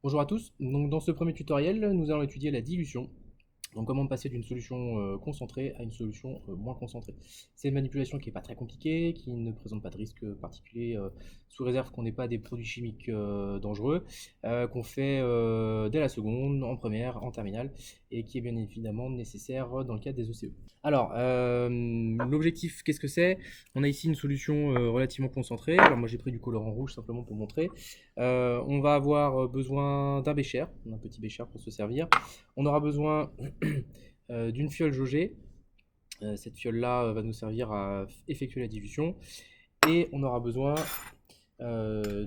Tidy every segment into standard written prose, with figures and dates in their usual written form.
Bonjour à tous, donc dans ce premier tutoriel, nous allons étudier la dilution. Donc comment passer d'une solution concentrée à une solution moins concentrée. C'est une manipulation qui n'est pas très compliquée, qui ne présente pas de risque particulier, sous réserve qu'on n'ait pas des produits chimiques dangereux, qu'on fait dès la seconde, en première, en terminale, et qui est bien évidemment nécessaire dans le cadre des ECE. Alors, l'objectif, qu'est-ce que c'est? On a ici une solution relativement concentrée. Alors moi j'ai pris du colorant rouge simplement pour montrer. On va avoir besoin d'un bécher, un petit bécher pour se servir. On aura besoin d'une fiole jaugée. Cette fiole-là va nous servir à effectuer la dilution. Et on aura besoin d'une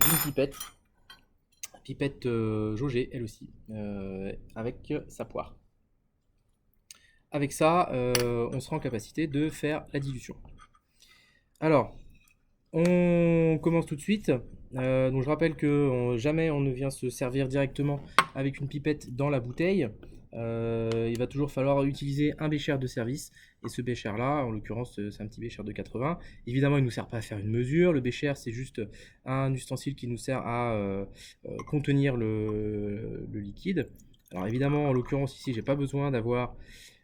pipette jaugée, elle aussi, avec sa poire. Avec ça, on sera en capacité de faire la dilution. Alors, on commence tout de suite. Donc je rappelle que jamais on ne vient se servir directement avec une pipette dans la bouteille. Il va toujours falloir utiliser un bécher de service. Et ce bécher là, en l'occurrence, c'est un petit bécher de 80. Évidemment, il ne nous sert pas à faire une mesure. Le bécher, c'est juste un ustensile qui nous sert à contenir le liquide. Alors évidemment, en l'occurrence ici, j'ai pas besoin d'avoir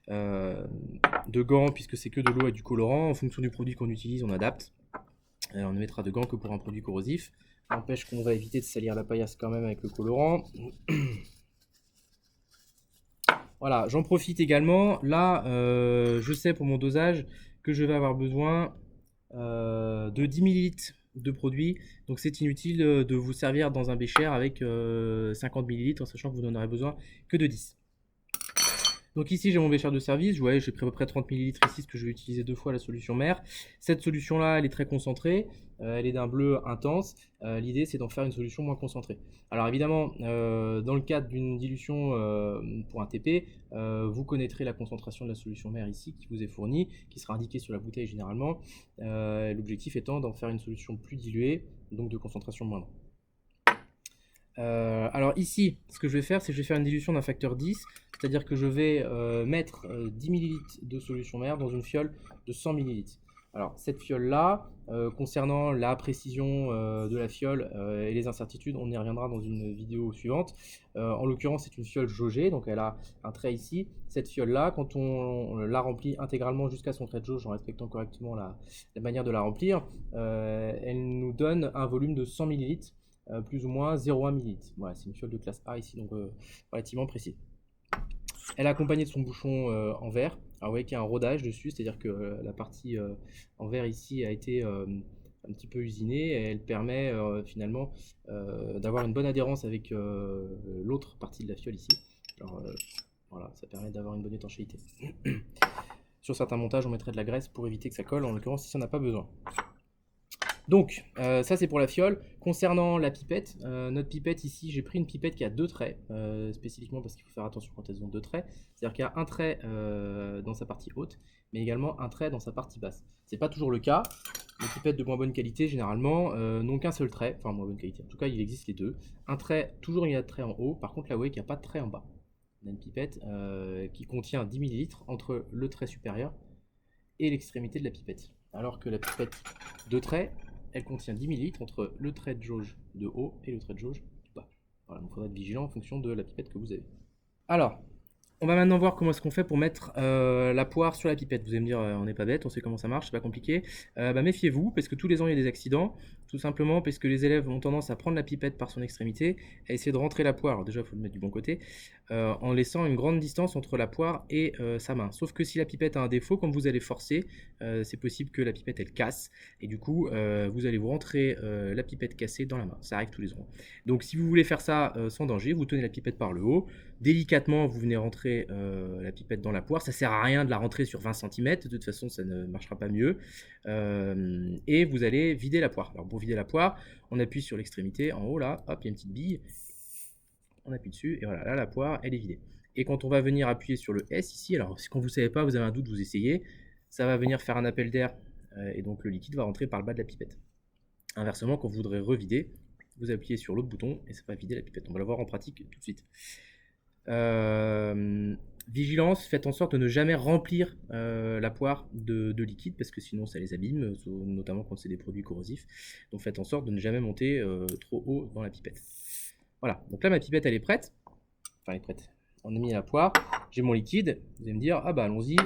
de gants puisque c'est que de l'eau et du colorant. En fonction du produit qu'on utilise, on adapte. On ne mettra de gants que pour un produit corrosif. N'empêche qu'on va éviter de salir la paillasse quand même avec le colorant. Voilà, j'en profite également. Là, je sais pour mon dosage que je vais avoir besoin de 10 ml de produit. Donc c'est inutile de vous servir dans un bécher avec 50 ml en sachant que vous n'en aurez besoin que de 10. Donc ici j'ai mon bécher de service, vous voyez j'ai pris à peu près 30 ml ici, ce que je vais utiliser 2 fois la solution mère. Cette solution là elle est très concentrée, elle est d'un bleu intense, l'idée c'est d'en faire une solution moins concentrée. Alors évidemment dans le cadre d'une dilution pour un TP, vous connaîtrez la concentration de la solution mère ici qui vous est fournie, qui sera indiquée sur la bouteille généralement, l'objectif étant d'en faire une solution plus diluée, donc de concentration moindre. Alors ici, ce que je vais faire, c'est que je vais faire une dilution d'un facteur 10, c'est-à-dire que je vais mettre 10 ml de solution mère dans une fiole de 100 ml. Alors cette fiole-là, concernant la précision de la fiole et les incertitudes, on y reviendra dans une vidéo suivante. En l'occurrence, c'est une fiole jaugée, donc elle a un trait ici. Cette fiole-là, quand on la remplit intégralement jusqu'à son trait de jauge en respectant correctement la manière de la remplir, elle nous donne un volume de 100 ml. Plus ou moins 0,1 ml. Voilà, c'est une fiole de classe A ici, donc relativement précis. Elle est accompagnée de son bouchon en verre. Alors vous voyez qu'il y a un rodage dessus, c'est-à-dire que la partie en verre ici a été un petit peu usinée et elle permet finalement d'avoir une bonne adhérence avec l'autre partie de la fiole ici. Alors voilà, ça permet d'avoir une bonne étanchéité. Sur certains montages, on mettrait de la graisse pour éviter que ça colle, en l'occurrence ici on n'a pas besoin. Donc, ça c'est pour la fiole. Concernant la pipette, notre pipette ici, j'ai pris une pipette qui a 2 traits, spécifiquement parce qu'il faut faire attention quand elles ont 2 traits. C'est-à-dire qu'il y a un trait dans sa partie haute, mais également un trait dans sa partie basse. C'est pas toujours le cas. Les pipettes de moins bonne qualité, généralement, n'ont qu'un seul trait, enfin moins bonne qualité. En tout cas, il existe les deux. Un trait, toujours il y a de trait en haut. Par contre, là, vous voyez qu'il n'y a pas de trait en bas. On a une pipette qui contient 10 ml entre le trait supérieur et l'extrémité de la pipette. Alors que la pipette de trait, elle contient 10 ml entre le trait de jauge de haut et le trait de jauge du bas. Voilà, donc il faudra être vigilant en fonction de la pipette que vous avez. Alors, on va maintenant voir comment est-ce qu'on fait pour mettre la poire sur la pipette. Vous allez me dire, on n'est pas bête, on sait comment ça marche, c'est pas compliqué. Méfiez-vous, parce que tous les ans il y a des accidents, tout simplement parce que les élèves ont tendance à prendre la pipette par son extrémité, à essayer de rentrer la poire, alors déjà il faut le mettre du bon côté, en laissant une grande distance entre la poire et sa main. Sauf que si la pipette a un défaut, quand vous allez forcer, c'est possible que la pipette elle casse, et du coup vous allez vous rentrer la pipette cassée dans la main. Ça arrive tous les ans. Donc si vous voulez faire ça sans danger, vous tenez la pipette par le haut, délicatement vous venez rentrer la pipette dans la poire. Ça sert à rien de la rentrer sur 20 cm, de toute façon ça ne marchera pas mieux. Et vous allez vider la poire. Alors pour vider la poire, on appuie sur l'extrémité en haut là, hop, il y a une petite bille, on appuie dessus et voilà, là la poire elle est vidée. Et quand on va venir appuyer sur le S ici, alors quand vous ne savez pas, vous avez un doute, vous essayez, ça va venir faire un appel d'air et donc le liquide va rentrer par le bas de la pipette. Inversement, quand vous voudrez revider, vous appuyez sur l'autre bouton et ça va vider la pipette. On va la voir en pratique tout de suite. Vigilance, faites en sorte de ne jamais remplir la poire de liquide parce que sinon ça les abîme, notamment quand c'est des produits corrosifs. Donc faites en sorte de ne jamais monter trop haut dans la pipette. Voilà, donc là ma pipette elle est prête. Enfin elle est prête. On a mis la poire, j'ai mon liquide. Vous allez me dire, ah bah allons-y,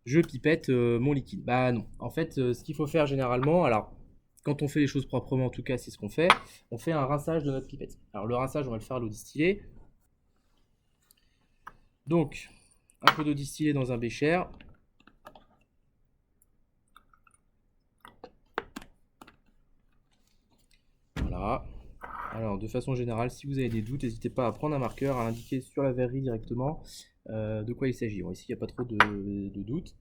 je pipette mon liquide. Bah non, en fait ce qu'il faut faire généralement, alors quand on fait les choses proprement en tout cas c'est ce qu'on fait, on fait un rinçage de notre pipette. Alors le rinçage on va le faire à l'eau distillée. Donc un peu d'eau distillée dans un bécher. Voilà. Alors, de façon générale, si vous avez des doutes, n'hésitez pas à prendre un marqueur, à l'indiquer sur la verrerie directement de quoi il s'agit. Bon, ici, il n'y a pas trop de doutes.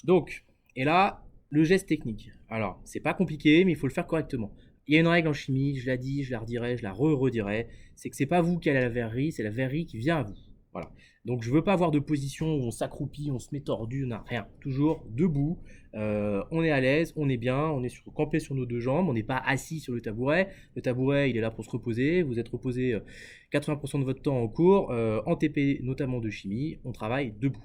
Donc, et là, le geste technique. Alors, c'est pas compliqué, mais il faut le faire correctement. Il y a une règle en chimie, je la dis, je la redirai, je la redirai, c'est que c'est pas vous qui allez à la verrerie, c'est la verrerie qui vient à vous. Voilà. Donc je veux pas avoir de position où on s'accroupit, on se met tordu, on n'a rien. Toujours debout, on est à l'aise, on est bien, on est campé sur nos deux jambes, on n'est pas assis sur le tabouret. Le tabouret, il est là pour se reposer. Vous êtes reposé 80% de votre temps en cours, en TP notamment de chimie, on travaille debout.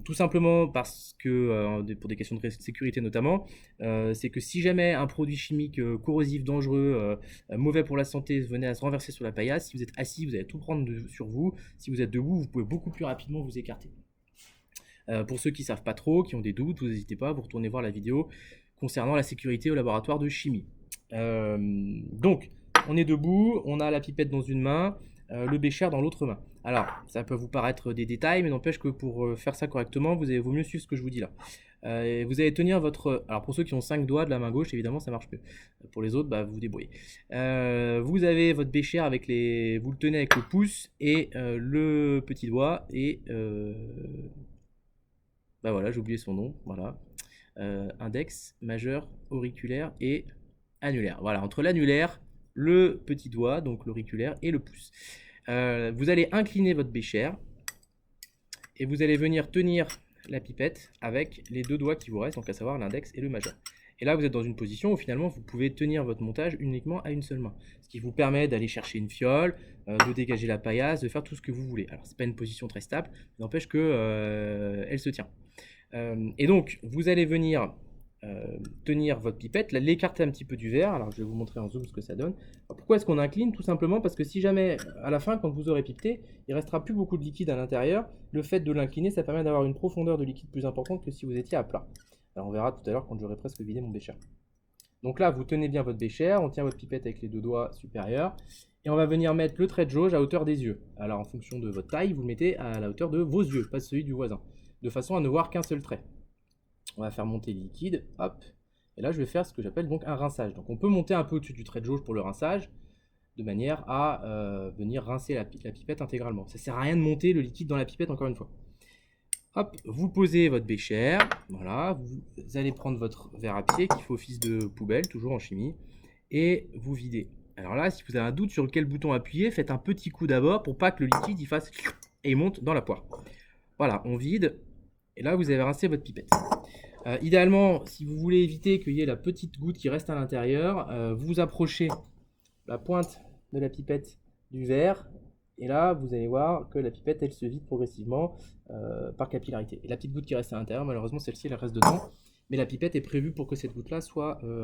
Tout simplement parce que, pour des questions de sécurité notamment, c'est que si jamais un produit chimique corrosif, dangereux, mauvais pour la santé venait à se renverser sur la paillasse, si vous êtes assis, vous allez tout prendre sur vous. Si vous êtes debout, vous pouvez beaucoup plus rapidement vous écarter. Pour ceux qui ne savent pas trop, qui ont des doutes, vous n'hésitez pas, vous retournez voir la vidéo concernant la sécurité au laboratoire de chimie. Donc, on est debout, on a la pipette dans une main, le bécher dans l'autre main. Alors, ça peut vous paraître des détails, mais n'empêche que pour faire ça correctement, vaut mieux suivre ce que je vous dis là. Vous allez tenir votre... Alors pour ceux qui ont 5 doigts de la main gauche, évidemment, ça marche mieux. Pour les autres, bah, vous vous débrouillez. Vous avez votre bécher avec les... Vous le tenez avec le pouce et le petit doigt et... Bah voilà, j'ai oublié son nom. Voilà. Index, majeur, auriculaire et annulaire. Voilà, entre l'annulaire, le petit doigt, donc l'auriculaire et le pouce. Vous allez incliner votre bécher et vous allez venir tenir la pipette avec les deux doigts qui vous restent, donc à savoir l'index et le majeur. Et là, vous êtes dans une position où finalement vous pouvez tenir votre montage uniquement à une seule main, ce qui vous permet d'aller chercher une fiole, de dégager la paillasse, de faire tout ce que vous voulez. Alors, c'est pas une position très stable, mais n'empêche que elle se tient. Et donc, vous allez venir tenir votre pipette, l'écarter un petit peu du verre. Alors je vais vous montrer en zoom ce que ça donne. Alors, pourquoi est-ce qu'on incline? Tout simplement parce que si jamais à la fin, quand vous aurez pipeté, il restera plus beaucoup de liquide à l'intérieur. Le fait de l'incliner, ça permet d'avoir une profondeur de liquide plus importante que si vous étiez à plat. Alors on verra tout à l'heure quand j'aurai presque vidé mon bécher. Donc là, vous tenez bien votre bécher, on tient votre pipette avec les deux doigts supérieurs et on va venir mettre le trait de jauge à hauteur des yeux. Alors en fonction de votre taille, vous le mettez à la hauteur de vos yeux, pas celui du voisin, de façon à ne voir qu'un seul trait. On va faire monter le liquide, hop, et là je vais faire ce que j'appelle donc un rinçage. Donc on peut monter un peu au-dessus du trait de jauge pour le rinçage, de manière à venir rincer la pipette intégralement. Ça sert à rien de monter le liquide dans la pipette encore une fois. Hop, vous posez votre bécher, voilà, vous allez prendre votre verre à pied qui fait office de poubelle, toujours en chimie, et vous videz. Alors là, si vous avez un doute sur quel bouton appuyer, faites un petit coup d'abord pour pas que le liquide il fasse et il monte dans la poire. Voilà, on vide, et là vous avez rincé votre pipette. Idéalement, si vous voulez éviter qu'il y ait la petite goutte qui reste à l'intérieur, vous approchez la pointe de la pipette du verre. Et là, vous allez voir que la pipette, elle se vide progressivement par capillarité. Et la petite goutte qui reste à l'intérieur, malheureusement, celle-ci, elle reste dedans. Mais la pipette est prévue pour que cette goutte-là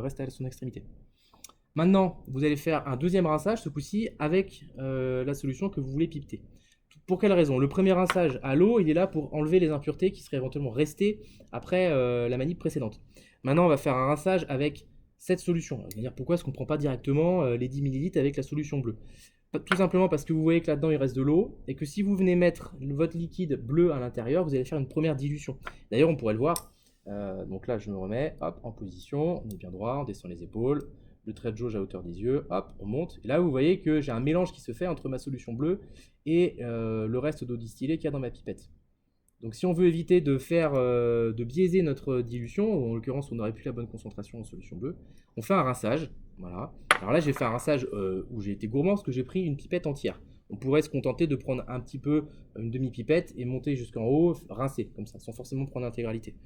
reste à son extrémité. Maintenant, vous allez faire un deuxième rinçage, ce coup-ci, avec la solution que vous voulez pipeter. Pour quelle raison? Le premier rinçage à l'eau, il est là pour enlever les impuretés qui seraient éventuellement restées après la manip précédente. Maintenant, on va faire un rinçage avec cette solution. C'est-à-dire pourquoi est-ce qu'on ne prend pas directement les 10 ml avec la solution bleue? Tout simplement parce que vous voyez que là-dedans il reste de l'eau et que si vous venez mettre votre liquide bleu à l'intérieur, vous allez faire une première dilution. D'ailleurs, on pourrait le voir. Donc là, je me remets, hop, en position, on est bien droit, on descend les épaules, le trait de jauge à hauteur des yeux, hop, on monte. Et là, vous voyez que j'ai un mélange qui se fait entre ma solution bleue et le reste d'eau distillée qu'il y a dans ma pipette. Donc si on veut éviter de biaiser notre dilution, ou en l'occurrence on n'aurait plus la bonne concentration en solution bleue, on fait un rinçage. Voilà. Alors là j'ai fait un rinçage où j'ai été gourmand parce que j'ai pris une pipette entière. On pourrait se contenter de prendre un petit peu, une demi-pipette et monter jusqu'en haut, rincer comme ça, sans forcément prendre l'intégralité.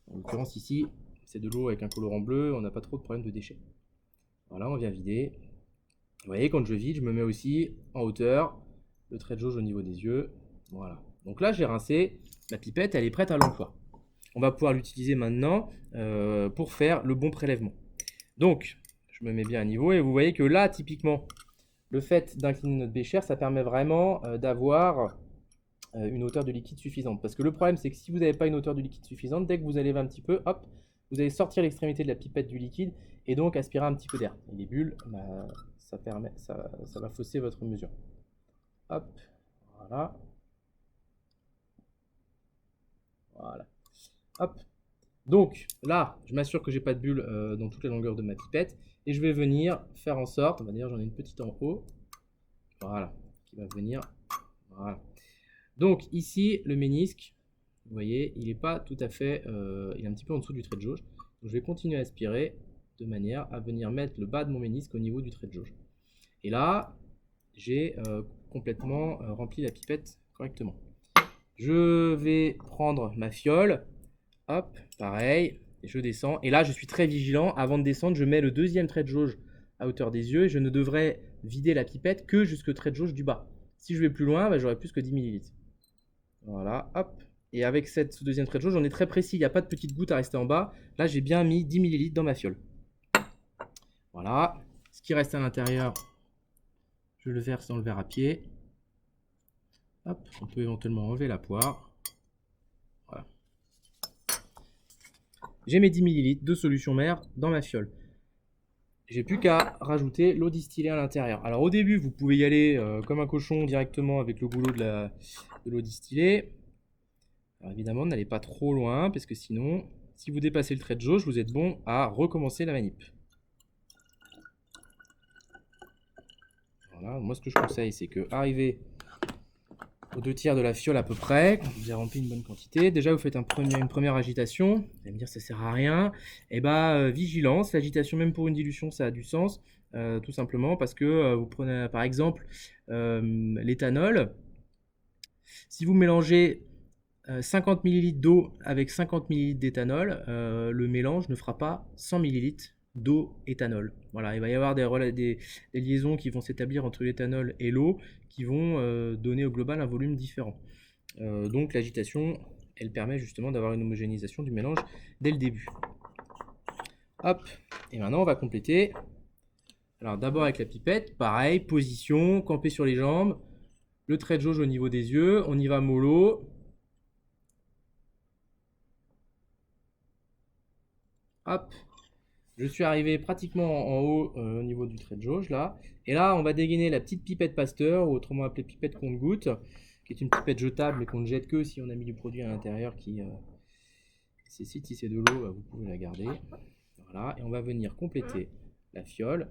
En l'occurrence ici, c'est de l'eau avec un colorant bleu, on n'a pas trop de problème de déchets. Voilà, on vient vider. Vous voyez, quand je vide, je me mets aussi en hauteur, le trait de jauge au niveau des yeux. Voilà. Donc là, j'ai rincé, la pipette, elle est prête à l'emploi. On va pouvoir l'utiliser maintenant pour faire le bon prélèvement. Donc, je me mets bien à niveau et vous voyez que là, typiquement, le fait d'incliner notre bécher, ça permet vraiment d'avoir une hauteur de liquide suffisante. Parce que le problème, c'est que si vous n'avez pas une hauteur de liquide suffisante, dès que vous allez lever un petit peu, hop, vous allez sortir l'extrémité de la pipette du liquide et donc aspirer un petit peu d'air. Et les bulles, bah, ça va fausser votre mesure. Hop, voilà. Voilà. Hop. Donc là, je m'assure que j'ai pas de bulles dans toute la longueur de ma pipette. Et je vais venir faire en sorte, on va dire j'en ai une petite en haut. Voilà, qui va venir. Voilà. Donc ici, le ménisque, vous voyez, il n'est pas tout à fait, il est un petit peu en dessous du trait de jauge. Donc je vais continuer à aspirer de manière à venir mettre le bas de mon ménisque au niveau du trait de jauge. Et là, j'ai complètement rempli la pipette correctement. Je vais prendre ma fiole, hop, pareil, et je descends. Et là, je suis très vigilant. Avant de descendre, je mets le deuxième trait de jauge à hauteur des yeux. Et je ne devrais vider la pipette que jusqu'au trait de jauge du bas. Si je vais plus loin, bah, j'aurai plus que 10 ml. Voilà, hop. Et avec ce deuxième trait de jauge, on est très précis. Il n'y a pas de petites gouttes à rester en bas. Là, j'ai bien mis 10 ml dans ma fiole. Voilà. Ce qui reste à l'intérieur, je le verse dans le verre à pied. Hop, on peut éventuellement enlever la poire. Voilà. J'ai mes 10 ml de solution mère dans ma fiole. J'ai plus qu'à rajouter l'eau distillée à l'intérieur. Alors au début, vous pouvez y aller comme un cochon directement avec le goulot de l'eau distillée. Alors évidemment, n'allez pas trop loin parce que sinon, si vous dépassez le trait de jauge, vous êtes bon à recommencer la manip. Voilà, moi ce que je conseille, c'est que arriver aux 2/3 de la fiole à peu près, quand vous avez rempli une bonne quantité, déjà vous faites une première agitation. Vous allez me dire ça sert à rien. Et bah vigilance, l'agitation même pour une dilution ça a du sens, tout simplement parce que vous prenez par exemple l'éthanol. Si vous mélangez 50 ml d'eau avec 50 ml d'éthanol, le mélange ne fera pas 100 ml d'eau éthanol. Voilà, il va y avoir des liaisons qui vont s'établir entre l'éthanol et l'eau qui vont donner au global un volume différent. Donc l'agitation, elle permet justement d'avoir une homogénéisation du mélange dès le début. Hop, et maintenant on va compléter. Alors d'abord avec la pipette, pareil, position, camper sur les jambes, le trait de jauge au niveau des yeux, on y va mollo. Hop, je suis arrivé pratiquement en haut au niveau du trait de jauge là. Et là, on va dégainer la petite pipette Pasteur, ou autrement appelée pipette compte-goutte, qui est une pipette jetable mais qu'on ne jette que si on a mis du produit à l'intérieur qui nécessite, si c'est de l'eau, vous pouvez la garder. Voilà, et on va venir compléter la fiole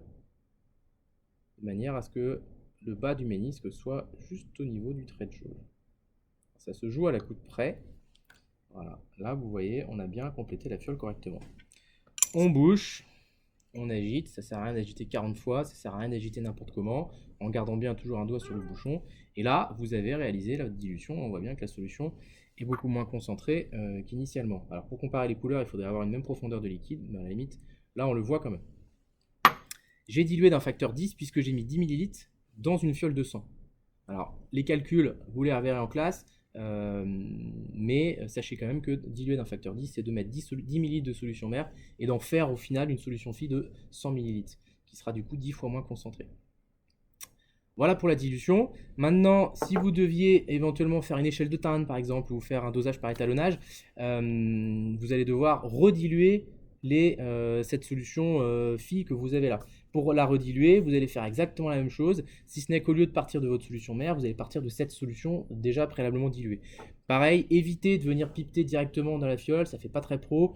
de manière à ce que le bas du ménisque soit juste au niveau du trait de jauge. Ça se joue à la coude près. Voilà, là vous voyez, on a bien complété la fiole correctement. On bouche, on agite, ça sert à rien d'agiter 40 fois, ça sert à rien d'agiter n'importe comment, en gardant bien toujours un doigt sur le bouchon. Et là, vous avez réalisé la dilution, on voit bien que la solution est beaucoup moins concentrée qu'initialement. Alors pour comparer les couleurs, il faudrait avoir une même profondeur de liquide, mais à la limite, là on le voit quand même. J'ai dilué d'un facteur 10 puisque j'ai mis 10 ml dans une fiole de 100. Alors les calculs, vous les reverrez en classe. Mais sachez quand même que diluer d'un facteur 10, c'est de mettre 10 ml de solution mère et d'en faire au final une solution phi de 100 ml, qui sera du coup 10 fois moins concentrée. Voilà pour la dilution. Maintenant, si vous deviez éventuellement faire une échelle de teinte par exemple, ou faire un dosage par étalonnage, vous allez devoir rediluer cette solution phi que vous avez là. Pour la rediluer, vous allez faire exactement la même chose, si ce n'est qu'au lieu de partir de votre solution mère, vous allez partir de cette solution déjà préalablement diluée. Pareil, évitez de venir pipeter directement dans la fiole, ça fait pas très pro.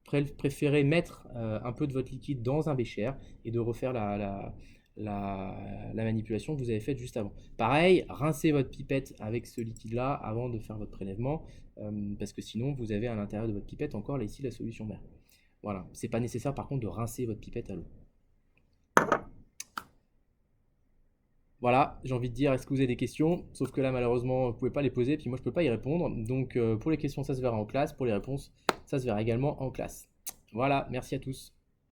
Préférez mettre un peu de votre liquide dans un bécher et de refaire la manipulation que vous avez faite juste avant. Pareil, rincez votre pipette avec ce liquide-là avant de faire votre prélèvement, parce que sinon vous avez à l'intérieur de votre pipette encore là, ici la solution mère. Voilà, c'est pas nécessaire par contre de rincer votre pipette à l'eau. Voilà, j'ai envie de dire, est-ce que vous avez des questions? Sauf que là, malheureusement, vous ne pouvez pas les poser, puis moi, je ne peux pas y répondre. Donc, pour les questions, ça se verra en classe. Pour les réponses, ça se verra également en classe. Voilà, merci à tous.